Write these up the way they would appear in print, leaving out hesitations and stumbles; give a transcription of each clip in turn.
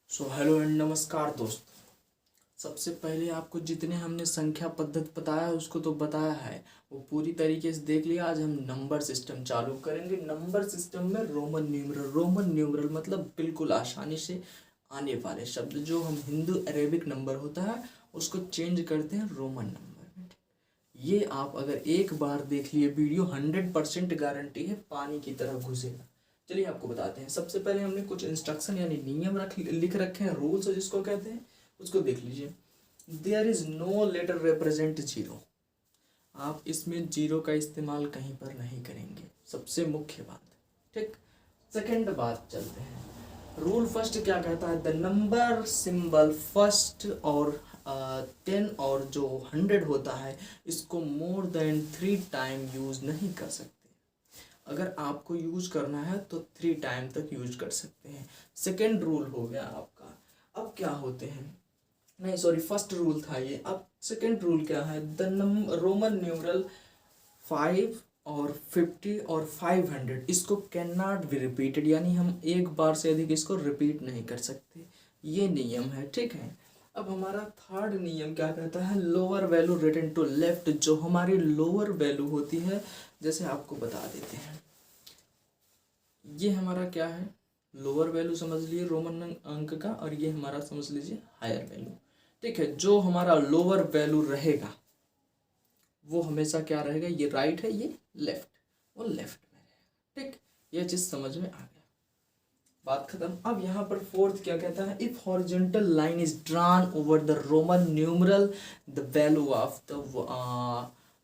Hello and नमस्कार दोस्त। सबसे पहले आपको जितने हमने संख्या पद्धति बताया है उसको तो बताया है, वो पूरी तरीके से देख लिया। आज हम नंबर सिस्टम चालू करेंगे। नंबर सिस्टम में रोमन न्यूमरल मतलब बिल्कुल आसानी से आने वाले शब्द, जो हम हिंदू अरेबिक नंबर होता है उसको चेंज करते हैं रोमन नंबर में। ये आप अगर एक बार देख लिए वीडियो 100% गारंटी है पानी की तरह घुसेगा। चलिए आपको बताते हैं। सबसे पहले हमने कुछ इंस्ट्रक्शन यानी नियम लिख रखे हैं, रूल्स जिसको कहते हैं, उसको देख लीजिए। There is no letter represent zero. आप इसमें जीरो का इस्तेमाल कहीं पर नहीं करेंगे, सबसे मुख्य बात। ठीक। सेकंड बात चलते हैं। रूल फर्स्ट क्या कहता है, द नंबर सिंबल फर्स्ट और 10 और जो 100 होता है इसको मोर देन 3 टाइम यूज नहीं कर सकते। अगर आपको यूज करना है तो 3 टाइम तक यूज कर सकते हैं। सेकेंड रूल हो गया आपका। अब क्या होते हैं, नहीं सॉरी, फर्स्ट रूल था ये। अब सेकेंड रूल क्या है, द रोमन न्यूमरल 5 और 50 और 500 इसको कैन नॉट बी रिपीटेड, यानी हम एक बार से अधिक इसको रिपीट नहीं कर सकते। ये नियम है, ठीक है। अब हमारा थर्ड नियम क्या कहता है, lower value written to left. जो हमारी लोअर वैल्यू होती है, जैसे आपको बता देते हैं, ये हमारा क्या है, लोअर वैल्यू समझ लीजिए रोमन अंक का, और ये हमारा समझ लीजिए हायर वैल्यू। ठीक है। जो हमारा लोअर वैल्यू रहेगा वो हमेशा क्या रहेगा, ये राइट है, ये लेफ्ट, वो लेफ्ट में रहेगा। ठीक। ये चीज समझ में आ गया, बात खत्म। अब यहाँ पर फोर्थ क्या कहता है, if horizontal line is drawn over the Roman numeral the value of the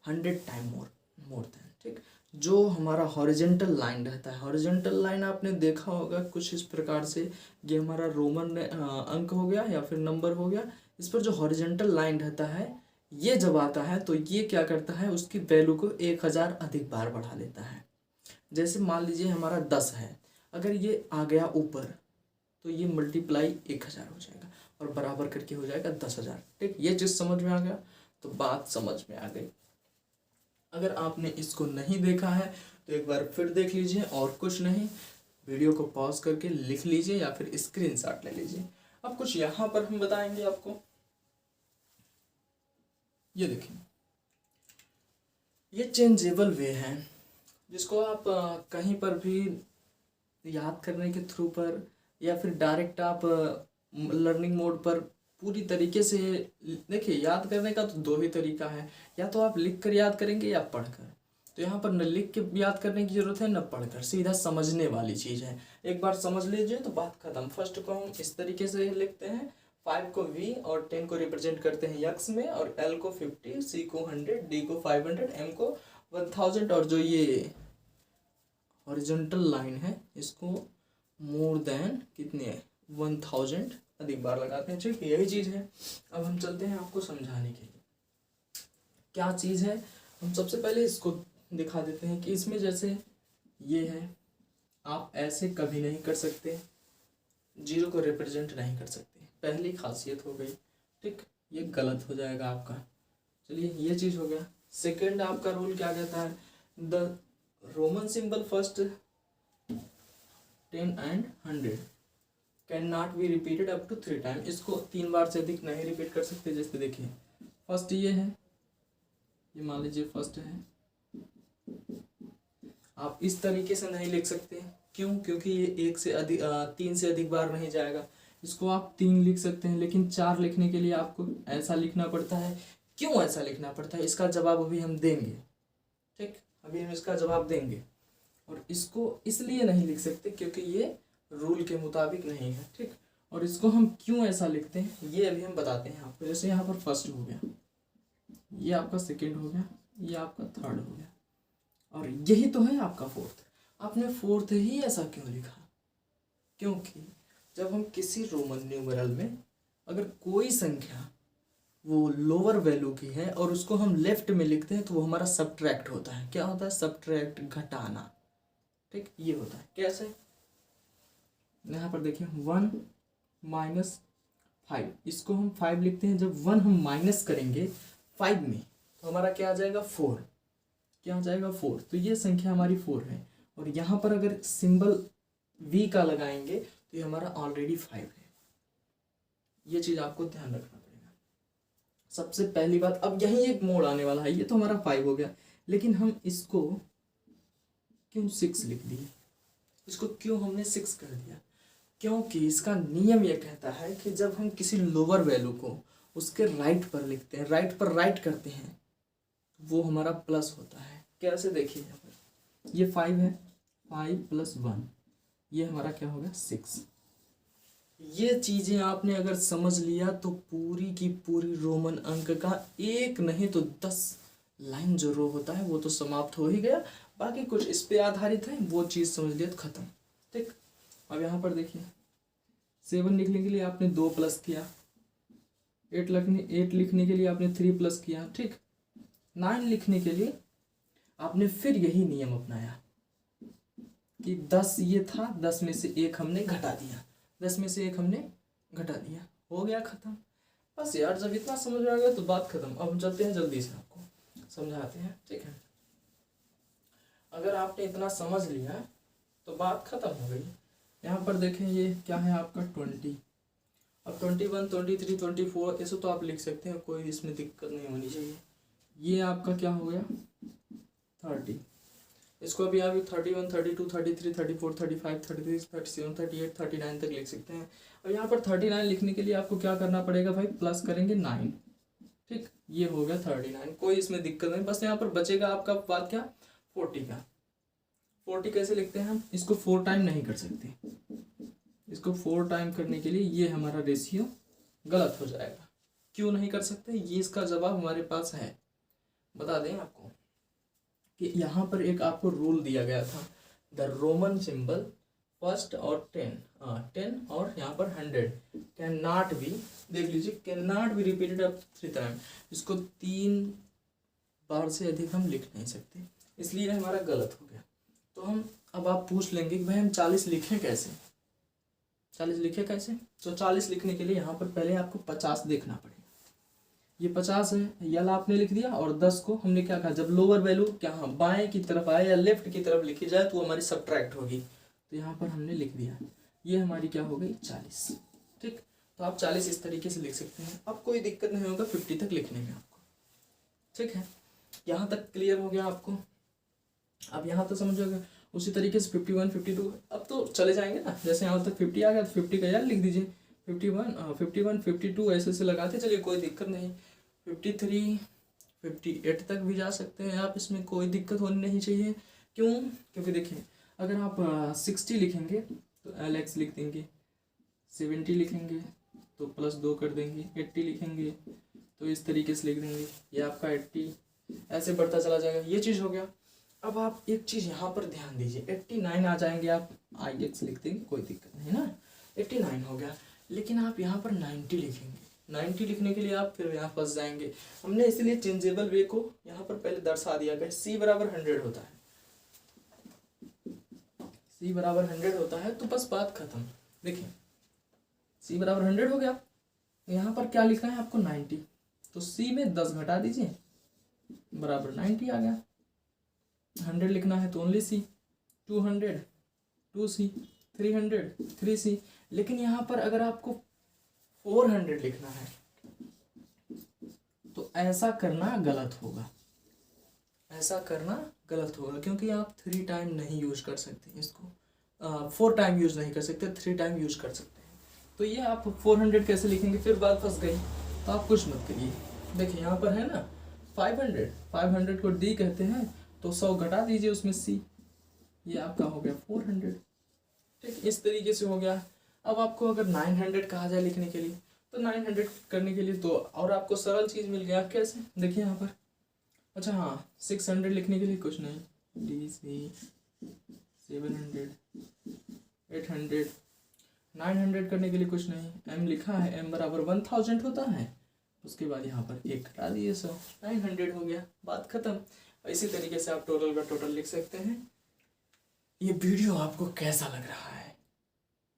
100 time more than. ठीक। जो हमारा हॉरिजॉन्टल लाइन रहता है, हॉरिजॉन्टल लाइन आपने देखा होगा कुछ इस प्रकार से, ये हमारा रोमन अंक हो गया या फिर नंबर हो गया। इस पर जो हॉरिजॉन्टल लाइन रहता है, ये जब आता है तो ये क्या करता है, उसकी वैल्यू को 1000 अधिक बार बढ़ा लेता है। जैसे मान लीजिए हमारा 10 है, अगर ये आ गया ऊपर तो ये मल्टीप्लाई 1000 हो जाएगा और बराबर करके हो जाएगा 10,000। ठीक। ये चीज़ समझ में आ गया, तो बात समझ में आ गई। अगर आपने इसको नहीं देखा है तो एक बार फिर देख लीजिए, और कुछ नहीं, वीडियो को पॉज करके लिख लीजिए या फिर स्क्रीनशॉट ले लीजिए। अब कुछ यहाँ पर हम बताएंगे आपको। ये देखिए, ये चेंजेबल वे है, जिसको आप कहीं पर भी याद करने के थ्रू पर या फिर डायरेक्ट आप लर्निंग मोड पर पूरी तरीके से देखिए। याद करने का तो दो ही तरीका है, या तो आप लिख कर याद करेंगे या पढ़कर। तो यहाँ पर न लिख के याद करने की जरूरत है न पढ़कर, सीधा समझने वाली चीज़ है। एक बार समझ लीजिए तो बात खत्म। फर्स्ट को हम इस तरीके से लिखते हैं, 5 को V और 10 को रिप्रेजेंट करते हैं यक्स में, और L को 50, C को 100, D को 500, M को 1000, और जो ये हॉरिजॉन्टल लाइन है इसको मोर देन कितने 1000 अधिक बार लगाते हैं। ठीक, यही चीज़ है। अब हम चलते हैं आपको समझाने के लिए क्या चीज़ है। हम सबसे पहले इसको दिखा देते हैं कि इसमें जैसे ये है, आप ऐसे कभी नहीं कर सकते, जीरो को रिप्रेजेंट नहीं कर सकते, पहली खासियत हो गई। ठीक, ये गलत हो जाएगा आपका। चलिए, ये चीज़ हो गया। सेकंड आपका रूल क्या कहता है, the Roman symbol first 10 and 100 can not be repeated up to 3 time. इसको 3 बार से अधिक नहीं रिपीट कर सकते। जैसे देखिए, फर्स्ट ये है, ये मान लीजिए फर्स्ट है, आप इस तरीके से नहीं लिख सकते। क्यों? क्योंकि ये 3 से अधिक बार नहीं जाएगा। इसको आप 3 लिख सकते हैं, लेकिन 4 लिखने के लिए आपको ऐसा लिखना पड़ता है। क्यों ऐसा लिखना पड़ता है, इसका जवाब अभी हम देंगे। ठीक, अभी हम इसका जवाब देंगे। और इसको इसलिए नहीं लिख सकते क्योंकि ये रूल के मुताबिक नहीं है। ठीक, और इसको हम क्यों ऐसा लिखते हैं ये अभी हम बताते हैं आपको। जैसे यहाँ पर फर्स्ट हो गया, ये आपका सेकंड हो गया, ये आपका थर्ड हो गया, और यही तो है आपका फोर्थ। आपने फोर्थ ही ऐसा क्यों लिखा, क्योंकि जब हम किसी रोमन न्यूमरल में अगर कोई संख्या वो लोअर वैल्यू की है और उसको हम लेफ्ट में लिखते हैं तो वो हमारा सब्ट्रैक्ट होता है। क्या होता है? सब्ट्रैक्ट, घटाना। ठीक, ये होता है। कैसे? यहाँ पर देखिए 1 माइनस 5, इसको हम 5 लिखते हैं। जब 1 हम माइनस करेंगे 5 में तो हमारा क्या आ जाएगा, 4। क्या आ जाएगा, 4। तो ये संख्या हमारी 4 है, और यहाँ पर अगर सिंबल V का लगाएंगे तो ये हमारा ऑलरेडी 5 है। ये चीज़ आपको ध्यान रखना पड़ेगा। सबसे पहली बात, अब यही एक मोड़ आने वाला है, ये तो हमारा 5 हो गया, लेकिन हम इसको क्यों 6 लिख दिए, इसको क्यों हमने 6 कर दिया? क्योंकि इसका नियम ये कहता है कि जब हम किसी लोअर वैल्यू को उसके राइट पर लिखते हैं, राइट पर राइट करते हैं, वो हमारा प्लस होता है। कैसे? देखिए यहाँ पर ये 5 है, 5 + 1, ये हमारा क्या हो गया 6। ये चीज़ें आपने अगर समझ लिया तो पूरी की पूरी रोमन अंक का एक नहीं तो 10 लाइन जो रो होता है वो तो समाप्त हो ही गया। बाकी कुछ इस पे आधारित है, वो चीज़ समझ लिया तो खत्म। ठीक, अब यहाँ पर देखिए 7 लिखने के लिए आपने 2 प्लस किया, 8 लिखने के लिए आपने 3 प्लस किया। ठीक, 9 लिखने के लिए आपने फिर यही नियम अपनाया कि 10 ये था, 10 में से 1 हमने घटा दिया, 10 में से 1 हमने घटा दिया, हो गया खत्म। बस यार, जब इतना समझ में आ गया तो बात खत्म। अब हम चलते हैं, जल्दी से आपको समझाते हैं। ठीक है, अगर आपने इतना समझ लिया तो बात खत्म हो गई। यहाँ पर देखें ये क्या है आपका 20। अब 21, 23, 24 ऐसे तो आप लिख सकते हैं, कोई इसमें दिक्कत नहीं होनी चाहिए। ये आपका क्या हो गया 30, इसको अभी आप 31, 32, 33, 34, 35, 36, 37, 38, 39 तक लिख सकते हैं। अब यहाँ पर 39 लिखने के लिए आपको क्या करना पड़ेगा भाई, प्लस करेंगे 9। ठीक, ये हो गया 39, कोई इसमें दिक्कत नहीं। बस यहाँ पर बचेगा आपका बात क्या 40 का। 40 कैसे लिखते हैं हम, इसको 4 टाइम नहीं कर सकते, इसको 4 टाइम करने के लिए ये हमारा रेशियो गलत हो जाएगा। क्यों नहीं कर सकते, ये इसका जवाब हमारे पास है, बता दें आपको कि यहाँ पर एक आपको रूल दिया गया था, द रोमन सिंबल फर्स्ट और 10 और यहाँ पर 100 कैन नॉट बी, देख लीजिए, can not be repeated up 3 time. इसको 3 बार से अधिक हम लिख नहीं सकते, इसलिए हमारा गलत हो गया। तो हम अब आप पूछ लेंगे कि भाई हम 40 लिखें कैसे, 40 लिखें कैसे? तो 40 लिखने के लिए यहाँ पर पहले आपको 50 देखना पड़ेगा। ये 50 है, यल आपने लिख दिया, और 10 को हमने क्या कहा, जब लोअर वैल्यू क्या बाएं की तरफ आए या लेफ्ट की तरफ लिखी जाए तो वो हमारी सब्ट्रैक्ट होगी। तो यहाँ पर हमने लिख दिया, ये हमारी क्या हो गई 40। ठीक, तो आप 40 इस तरीके से लिख सकते हैं। अब कोई दिक्कत नहीं होगा 50 तक लिखने में आपको। ठीक है, यहाँ तक क्लियर हो गया आपको? अब यहाँ तो समझोगे। उसी तरीके से 51, 52 अब तो चले जाएंगे ना, जैसे यहाँ तक 50 आ गया तो 50 का यार लिख दीजिए, 51, 52 ऐसे से लगाते चलिए, कोई दिक्कत नहीं। 53, 58 तक भी जा सकते हैं आप, इसमें कोई दिक्कत होनी नहीं चाहिए। क्यों? क्योंकि देखिए अगर आप 60 लिखेंगे तो LX लिख देंगे, 70 लिखेंगे तो +2 कर देंगे, 80 लिखेंगे तो इस तरीके से लिख देंगे, ये आपका 80 ऐसे बढ़ता चला जाएगा। ये चीज़ हो गया। अब आप एक चीज़ यहाँ पर ध्यान दीजिए, 89 आ जाएंगे आप IX लिख देंगे, कोई दिक्कत नहीं ना, 89 हो गया। लेकिन आप यहाँ पर 90 लिखेंगे, 90 लिखने के लिए आप फिर यहाँ फंस जाएंगे। हमने इसलिए चेंजेबल वे को यहाँ पर पहले दर्शा दिया गया, C = 100 होता है, C = 100 होता है, तो बस बात खत्म। देखिए C = 100 हो गया, यहाँ पर क्या लिखना है आपको 90, तो C में 10 घटा दीजिए बराबर 90 आ गया। 100 लिखना है तो ओनली C, 200 2C, 300 3C। लेकिन यहाँ पर अगर आपको 400 लिखना है तो ऐसा करना गलत होगा, ऐसा करना गलत होगा, क्योंकि आप 3 टाइम नहीं यूज कर सकते इसको, 4 टाइम यूज नहीं कर सकते, 3 टाइम यूज कर सकते हैं। तो ये आप 400 कैसे लिखेंगे, फिर बात फंस गई। तो आप कुछ मत करिए, देखिए यहाँ पर है ना 500 को D कहते हैं, तो 100 घटा दीजिए उसमें C, ये आपका हो गया 400। ठीक, इस तरीके से हो गया। अब आपको अगर 900 कहा जाए लिखने के लिए, तो 900 करने के लिए तो और आपको सरल चीज़ मिल गया। कैसे? देखिए यहाँ पर, अच्छा हाँ, 600 लिखने के लिए कुछ नहीं, DC 700 800। 900 करने के लिए कुछ नहीं, M लिखा है, M = 1000 होता है, उसके बाद यहाँ पर 1 घटा दिए 100, 900 हो गया, बात खत्म। इसी तरीके से आप टोटल का टोटल लिख सकते हैं। ये वीडियो आपको कैसा लग रहा है?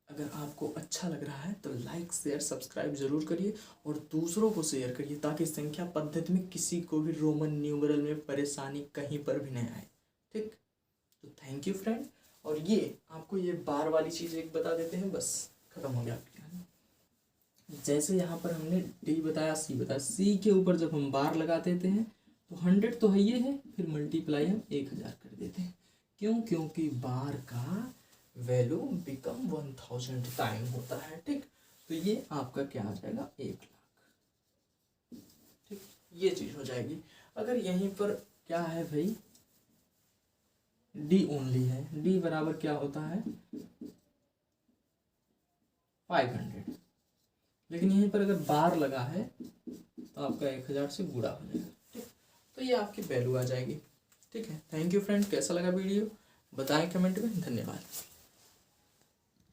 अगर आपको अच्छा लग रहा है तो लाइक शेयर सब्सक्राइब जरूर करिए और दूसरों को शेयर करिए, ताकि संख्या पद्धति में किसी को भी रोमन न्यूमरल में परेशानी कहीं पर भी नहीं आए। ठीक, तो थैंक यू फ्रेंड। और ये आपको ये बार वाली चीज़ एक बता देते हैं, बस खत्म हो गया। जैसे यहाँ पर हमने डी बताया, सी बताया, सी के ऊपर जब हम बार लगा देते हैं तो 100 तो है ये है, फिर मल्टीप्लाई हम 1000 कर देते हैं। क्यों? क्योंकि बार का वैल्यू बिकम 1000 टाइम होता है। ठीक, तो ये आपका क्या आ जाएगा, 1,00,000। ठीक, ये चीज हो जाएगी। अगर यहीं पर क्या है भाई, डी ओनली है, डी बराबर क्या होता है 500, लेकिन यहीं पर अगर बार लगा है तो आपका 1000 से गुणा हो जाएगा। ठीक, तो ये आपकी वैल्यू आ जाएगी। ठीक है, थैंक यू फ्रेंड, कैसा लगा वीडियो बताएं कमेंट में। धन्यवाद।